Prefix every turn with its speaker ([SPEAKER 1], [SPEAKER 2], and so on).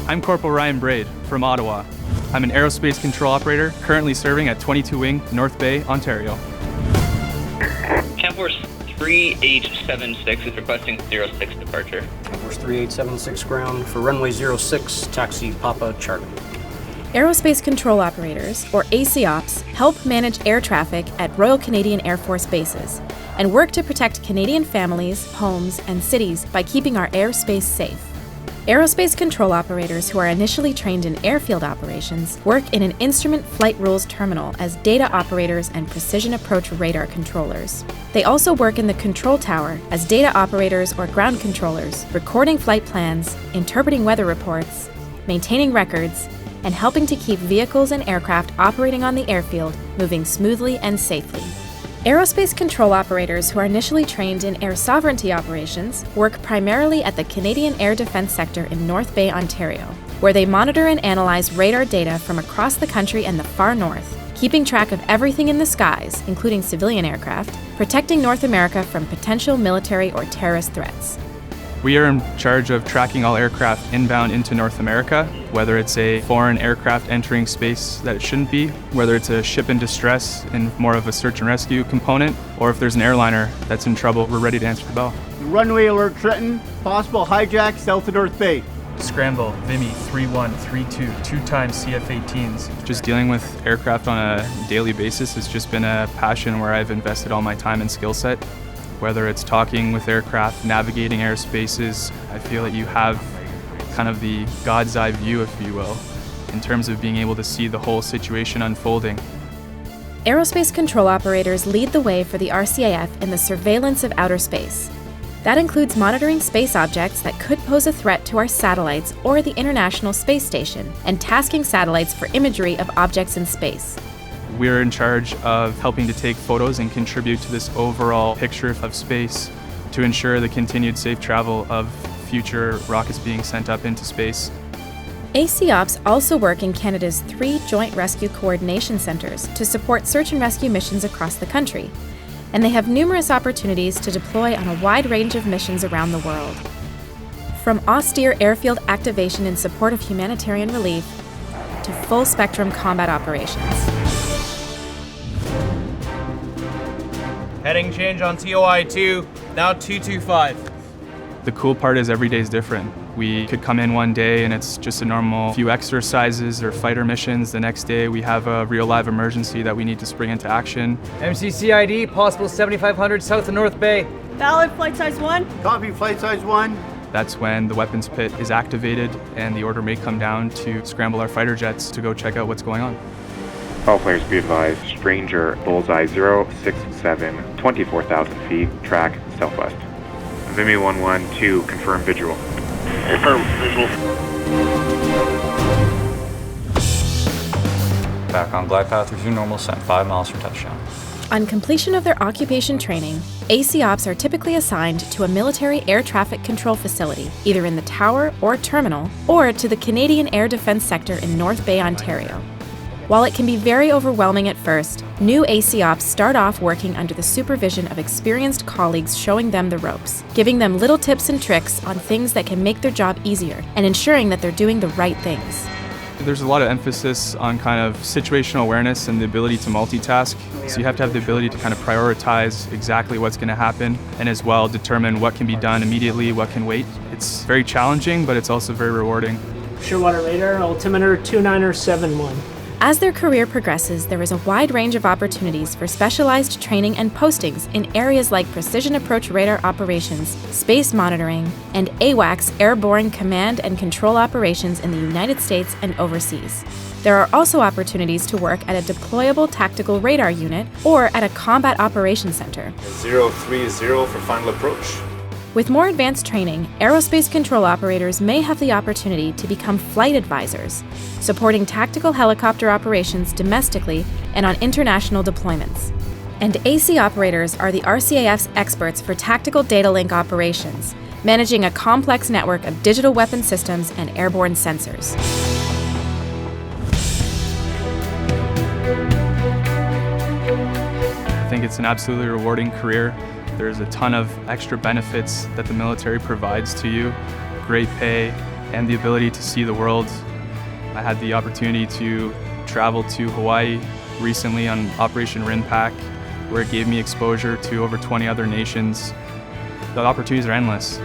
[SPEAKER 1] I'm Corporal Ryan Braid from Ottawa. I'm an aerospace control operator currently serving at 22 Wing, North Bay, Ontario.
[SPEAKER 2] Camp Force 3876 is requesting 06 departure.
[SPEAKER 3] Camp Force 3876 ground for runway 06, taxi Papa Charlie.
[SPEAKER 4] Aerospace Control Operators, or ACOPS, help manage air traffic at Royal Canadian Air Force bases and work to protect Canadian families, homes, and cities by keeping our airspace safe. Aerospace Control Operators who are initially trained in airfield operations work in an instrument flight rules terminal as data operators and precision approach radar controllers. They also work in the control tower as data operators or ground controllers, recording flight plans, interpreting weather reports, maintaining records, and helping to keep vehicles and aircraft operating on the airfield moving smoothly and safely. Aerospace Control Operators who are initially trained in air sovereignty operations work primarily at the Canadian Air Defence Sector in North Bay, Ontario, where they monitor and analyze radar data from across the country and the far north, keeping track of everything in the skies, including civilian aircraft, protecting North America from potential military or terrorist threats.
[SPEAKER 1] We are in charge of tracking all aircraft inbound into North America, whether it's a foreign aircraft entering space that it shouldn't be, whether it's a ship in distress in more of a search and rescue component, or if there's an airliner that's in trouble, we're ready to answer the bell.
[SPEAKER 5] Runway alert Trenton, possible hijack south of North Bay.
[SPEAKER 6] Scramble, Vimy 3132, 2 times CF-18s.
[SPEAKER 1] Just dealing with aircraft on a daily basis has just been a passion where I've invested all my time and skill set. Whether it's talking with aircraft, navigating airspaces, I feel that you have kind of the God's eye view, if you will, in terms of being able to see the whole situation unfolding.
[SPEAKER 4] Aerospace Control Operators lead the way for the RCAF in the surveillance of outer space. That includes monitoring space objects that could pose a threat to our satellites or the International Space Station, and tasking satellites for imagery of objects in space.
[SPEAKER 1] We're in charge of helping to take photos and contribute to this overall picture of space to ensure the continued safe travel of future rockets being sent up into space.
[SPEAKER 4] ACOPS also work in Canada's 3 Joint Rescue Coordination Centres to support search and rescue missions across the country, and they have numerous opportunities to deploy on a wide range of missions around the world. From austere airfield activation in support of humanitarian relief to full-spectrum combat operations.
[SPEAKER 7] Heading change on TOI 2, now 225.
[SPEAKER 1] The cool part is every day is different. We could come in one day and it's just a normal few exercises or fighter missions. The next day we have a real live emergency that we need to spring into action.
[SPEAKER 7] MCCID, possible 7500 south of North Bay.
[SPEAKER 8] Valid, flight size 1.
[SPEAKER 5] Copy, flight size 1.
[SPEAKER 1] That's when the weapons pit is activated and the order may come down to scramble our fighter jets to go check out what's going on.
[SPEAKER 9] All players be advised, Stranger, Bullseye 067, 24,000 feet, track southwest. Vimy 112, confirm visual.
[SPEAKER 10] Confirm visual.
[SPEAKER 11] Back on glide path, resume normal, sent 5 miles from touchdown.
[SPEAKER 4] On completion of their occupation training, ACOPS are typically assigned to a military air traffic control facility, either in the tower or terminal, or to the Canadian Air Defence Sector in North Bay, Ontario. While it can be very overwhelming at first, new ACOPS start off working under the supervision of experienced colleagues showing them the ropes, giving them little tips and tricks on things that can make their job easier, and ensuring that they're doing the right things.
[SPEAKER 1] There's a lot of emphasis on kind of situational awareness and the ability to multitask. So you have to have the ability to kind of prioritize exactly what's going to happen and as well determine what can be done immediately, what can wait. It's very challenging, but it's also very rewarding.
[SPEAKER 8] Shearwater radar, altimeter 2971.
[SPEAKER 4] As their career progresses, there is a wide range of opportunities for specialized training and postings in areas like precision approach radar operations, space monitoring, and AWACS airborne command and control operations in the United States and overseas. There are also opportunities to work at a deployable tactical radar unit or at a combat operations center.
[SPEAKER 10] 030 for final approach.
[SPEAKER 4] With more advanced training, aerospace control operators may have the opportunity to become flight advisors, supporting tactical helicopter operations domestically and on international deployments. And AC operators are the RCAF's experts for tactical data link operations, managing a complex network of digital weapon systems and airborne sensors.
[SPEAKER 1] I think it's an absolutely rewarding career. There's a ton of extra benefits that the military provides to you. Great pay, and the ability to see the world. I had the opportunity to travel to Hawaii recently on Operation RINPAC, where it gave me exposure to over 20 other nations. The opportunities are endless.